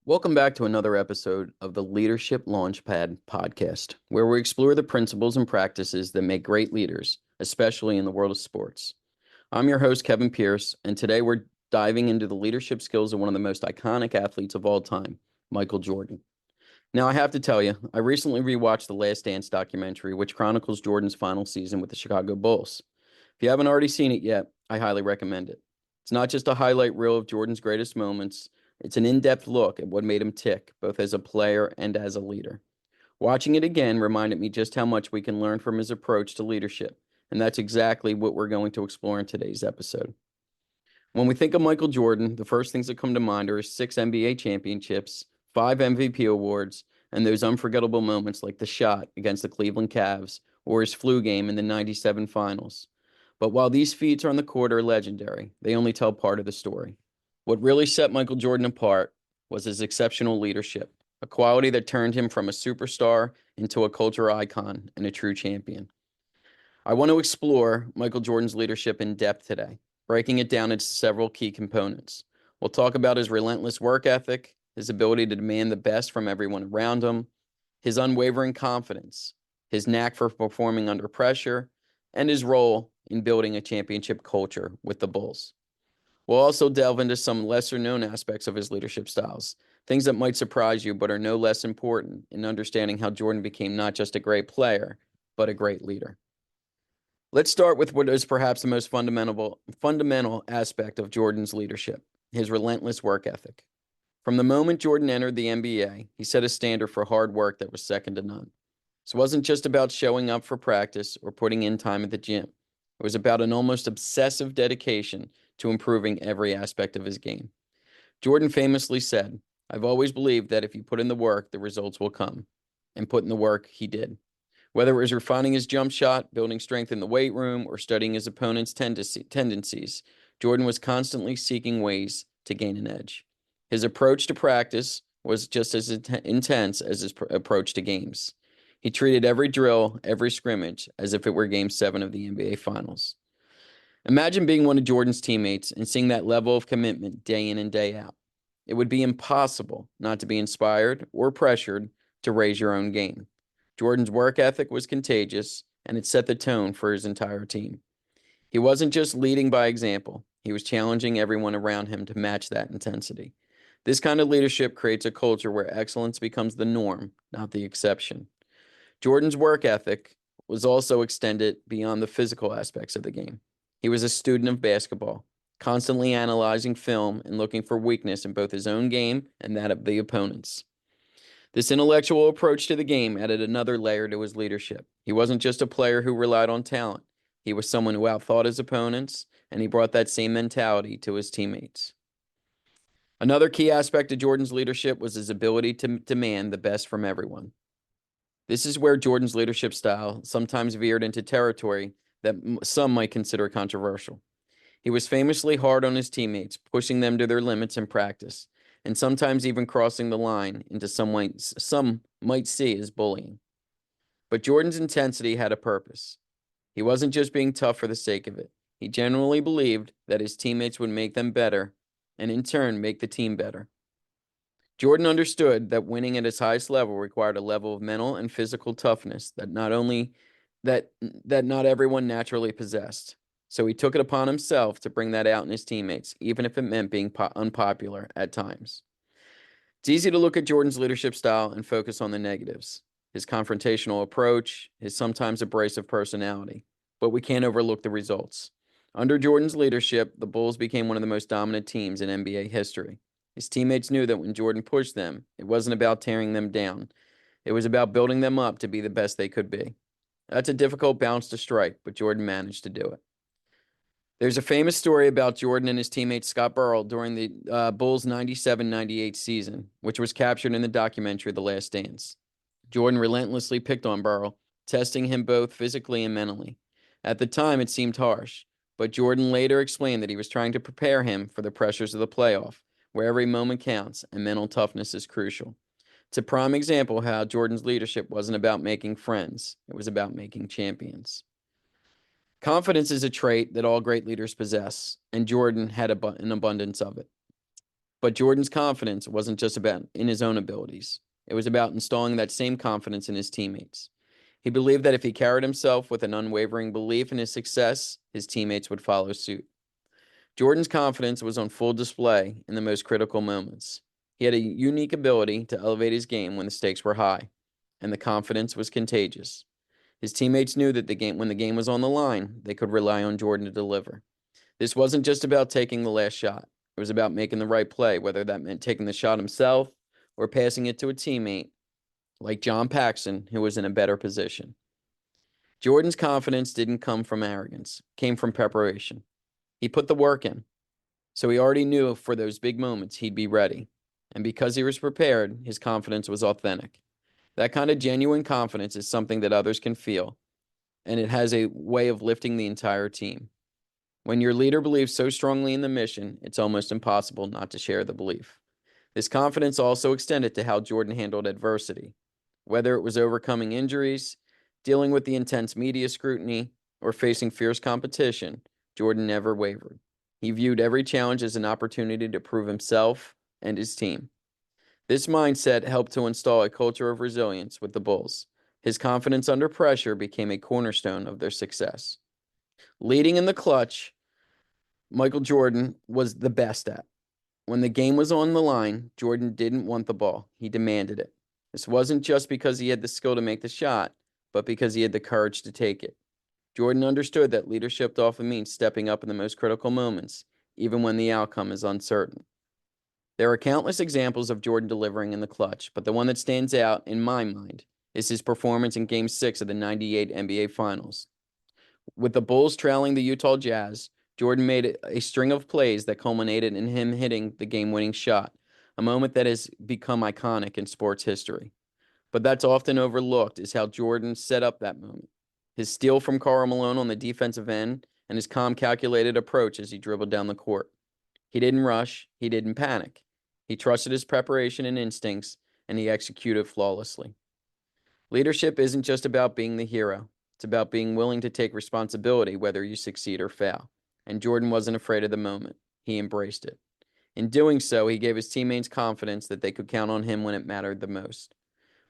Welcome back to another episode of the Leadership Launchpad Podcast, where we explore the principles and practices that make great leaders, especially in the world of sports. I'm your host, Kevin Pierce, and today we're diving into the leadership skills of one of the most iconic athletes of all time, Michael Jordan. Now, I have to tell you, I recently rewatched the Last Dance documentary, which chronicles Jordan's final season with the Chicago Bulls. If you haven't already seen it yet, I highly recommend it. It's not just a highlight reel of Jordan's greatest moments. It's an in-depth look at what made him tick, both as a player and as a leader. Watching it again reminded me just how much we can learn from his approach to leadership, and that's exactly what we're going to explore in today's episode. When we think of Michael Jordan, the first things that come to mind are his 6 NBA championships, 5 MVP awards, and those unforgettable moments like the shot against the Cleveland Cavs or his flu game in the '97 finals. But while these feats on the court are legendary, they only tell part of the story. What really set Michael Jordan apart was his exceptional leadership, a quality that turned him from a superstar into a culture icon and a true champion. I want to explore Michael Jordan's leadership in depth today, breaking it down into several key components. We'll talk about his relentless work ethic, his ability to demand the best from everyone around him, his unwavering confidence, his knack for performing under pressure, and his role in building a championship culture with the Bulls. We'll also delve into some lesser-known aspects of his leadership styles, things that might surprise you but are no less important in understanding how Jordan became not just a great player, but a great leader. Let's start with what is perhaps the most fundamental aspect of Jordan's leadership, his relentless work ethic. From the moment Jordan entered the NBA, he set a standard for hard work that was second to none. This wasn't just about showing up for practice or putting in time at the gym. It was about an almost obsessive dedication to improving every aspect of his game. Jordan famously said, "I've always believed that if you put in the work, the results will come." And put in the work, he did. Whether it was refining his jump shot, building strength in the weight room, or studying his opponent's tendencies, Jordan was constantly seeking ways to gain an edge. His approach to practice was just as intense as his approach to games. He treated every drill, every scrimmage, as if it were Game 7 of the NBA Finals. Imagine being one of Jordan's teammates and seeing that level of commitment day in and day out. It would be impossible not to be inspired or pressured to raise your own game. Jordan's work ethic was contagious, and it set the tone for his entire team. He wasn't just leading by example. He was challenging everyone around him to match that intensity. This kind of leadership creates a culture where excellence becomes the norm, not the exception. Jordan's work ethic was also extended beyond the physical aspects of the game. He was a student of basketball, constantly analyzing film and looking for weakness in both his own game and that of the opponents. This intellectual approach to the game added another layer to his leadership. He wasn't just a player who relied on talent. He was someone who outthought his opponents, and he brought that same mentality to his teammates. Another key aspect of Jordan's leadership was his ability to demand the best from everyone. This is where Jordan's leadership style sometimes veered into territory that some might consider controversial. He was famously hard on his teammates, pushing them to their limits in practice, and sometimes even crossing the line into some might see as bullying. But Jordan's intensity had a purpose. He wasn't just being tough for the sake of it. He genuinely believed that his teammates would make them better, and in turn make the team better. Jordan understood that winning at his highest level required a level of mental and physical toughness that not everyone naturally possessed. So he took it upon himself to bring that out in his teammates, even if it meant being unpopular at times. It's easy to look at Jordan's leadership style and focus on the negatives, his confrontational approach, his sometimes abrasive personality, but we can't overlook the results. Under Jordan's leadership, the Bulls became one of the most dominant teams in NBA history. His teammates knew that when Jordan pushed them, it wasn't about tearing them down. It was about building them up to be the best they could be. That's a difficult balance to strike, but Jordan managed to do it. There's a famous story about Jordan and his teammate Scott Burrell during the Bulls' 97-98 season, which was captured in the documentary The Last Dance. Jordan relentlessly picked on Burrell, testing him both physically and mentally. At the time, it seemed harsh, but Jordan later explained that he was trying to prepare him for the pressures of the playoff, where every moment counts and mental toughness is crucial. It's a prime example of how Jordan's leadership wasn't about making friends. It was about making champions. Confidence is a trait that all great leaders possess, and Jordan had an abundance of it. But Jordan's confidence wasn't just about in his own abilities. It was about installing that same confidence in his teammates. He believed that if he carried himself with an unwavering belief in his success, his teammates would follow suit. Jordan's confidence was on full display in the most critical moments. He had a unique ability to elevate his game when the stakes were high, and the confidence was contagious. His teammates knew that when the game was on the line, they could rely on Jordan to deliver. This wasn't just about taking the last shot. It was about making the right play, whether that meant taking the shot himself or passing it to a teammate like John Paxson, who was in a better position. Jordan's confidence didn't come from arrogance, it came from preparation. He put the work in, so he already knew for those big moments he'd be ready. And because he was prepared, his confidence was authentic. That kind of genuine confidence is something that others can feel, and it has a way of lifting the entire team. When your leader believes so strongly in the mission, it's almost impossible not to share the belief. This confidence also extended to how Jordan handled adversity. Whether it was overcoming injuries, dealing with the intense media scrutiny, or facing fierce competition, Jordan never wavered. He viewed every challenge as an opportunity to prove himself and his team. This mindset helped to install a culture of resilience with the Bulls. His confidence under pressure became a cornerstone of their success. Leading in the clutch, Michael Jordan was the best at. When the game was on the line, Jordan didn't want the ball. He demanded it. This wasn't just because he had the skill to make the shot, but because he had the courage to take it. Jordan understood that leadership often means stepping up in the most critical moments, even when the outcome is uncertain. There are countless examples of Jordan delivering in the clutch, but the one that stands out in my mind is his performance in Game 6 of the '98 NBA Finals. With the Bulls trailing the Utah Jazz, Jordan made a string of plays that culminated in him hitting the game-winning shot, a moment that has become iconic in sports history. But that's often overlooked is how Jordan set up that moment. His steal from Karl Malone on the defensive end and his calm, calculated approach as he dribbled down the court. He didn't rush. He didn't panic. He trusted his preparation and instincts, and he executed flawlessly. Leadership isn't just about being the hero. It's about being willing to take responsibility whether you succeed or fail. And Jordan wasn't afraid of the moment. He embraced it. In doing so, he gave his teammates confidence that they could count on him when it mattered the most.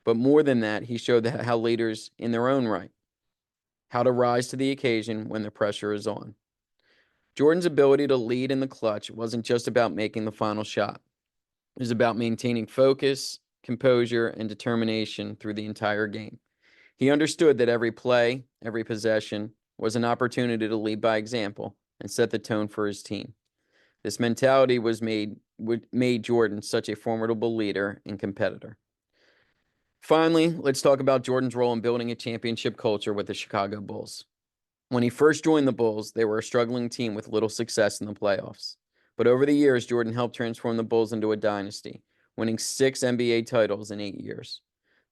But more than that, he showed how leaders, in their own right, how to rise to the occasion when the pressure is on. Jordan's ability to lead in the clutch wasn't just about making the final shot. It was about maintaining focus, composure, and determination through the entire game. He understood that every play, every possession was an opportunity to lead by example and set the tone for his team. This mentality made Jordan such a formidable leader and competitor. Finally, let's talk about Jordan's role in building a championship culture with the Chicago Bulls. When he first joined the Bulls, they were a struggling team with little success in the playoffs. But over the years, Jordan helped transform the Bulls into a dynasty, winning 6 NBA titles in 8 years.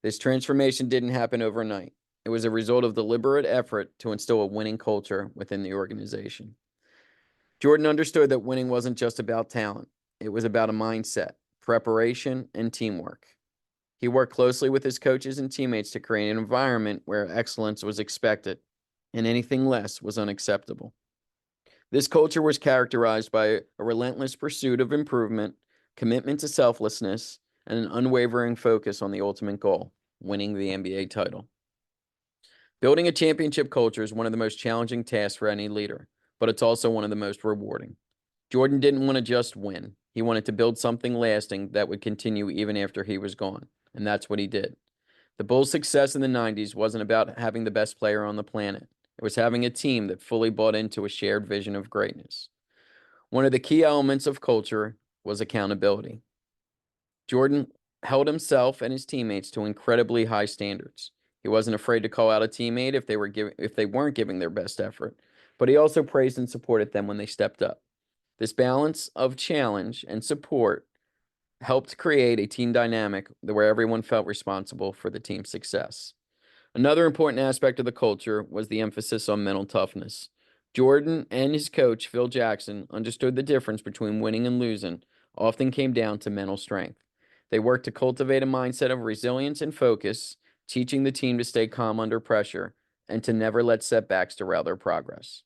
This transformation didn't happen overnight. It was a result of deliberate effort to instill a winning culture within the organization. Jordan understood that winning wasn't just about talent. It was about a mindset, preparation, and teamwork. He worked closely with his coaches and teammates to create an environment where excellence was expected, and anything less was unacceptable. This culture was characterized by a relentless pursuit of improvement, commitment to selflessness, and an unwavering focus on the ultimate goal, winning the NBA title. Building a championship culture is one of the most challenging tasks for any leader, but it's also one of the most rewarding. Jordan didn't want to just win. He wanted to build something lasting that would continue even after he was gone, and that's what he did. The Bulls' success in the '90s wasn't about having the best player on the planet. It was having a team that fully bought into a shared vision of greatness. One of the key elements of culture was accountability. Jordan held himself and his teammates to incredibly high standards. He wasn't afraid to call out a teammate if they weren't giving their best effort, but he also praised and supported them when they stepped up. This balance of challenge and support helped create a team dynamic where everyone felt responsible for the team's success. Another important aspect of the culture was the emphasis on mental toughness. Jordan and his coach, Phil Jackson, understood the difference between winning and losing often came down to mental strength. They worked to cultivate a mindset of resilience and focus, teaching the team to stay calm under pressure and to never let setbacks derail their progress.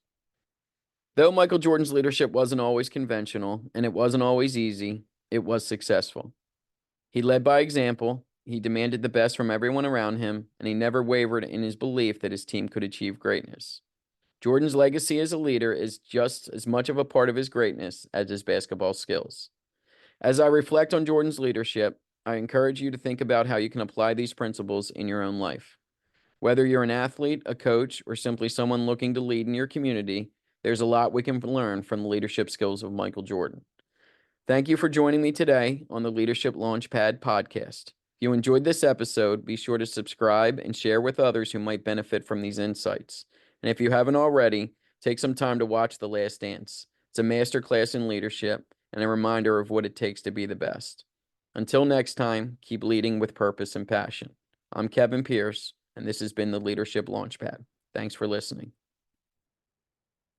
Though Michael Jordan's leadership wasn't always conventional and it wasn't always easy, it was successful. He led by example, he demanded the best from everyone around him, and he never wavered in his belief that his team could achieve greatness. Jordan's legacy as a leader is just as much of a part of his greatness as his basketball skills. As I reflect on Jordan's leadership, I encourage you to think about how you can apply these principles in your own life. Whether you're an athlete, a coach, or simply someone looking to lead in your community, there's a lot we can learn from the leadership skills of Michael Jordan. Thank you for joining me today on the Leadership Launchpad Podcast. If you enjoyed this episode, be sure to subscribe and share with others who might benefit from these insights. And if you haven't already, take some time to watch The Last Dance. It's a masterclass in leadership and a reminder of what it takes to be the best. Until next time, keep leading with purpose and passion. I'm Kevin Pierce, and this has been the Leadership Launchpad. Thanks for listening.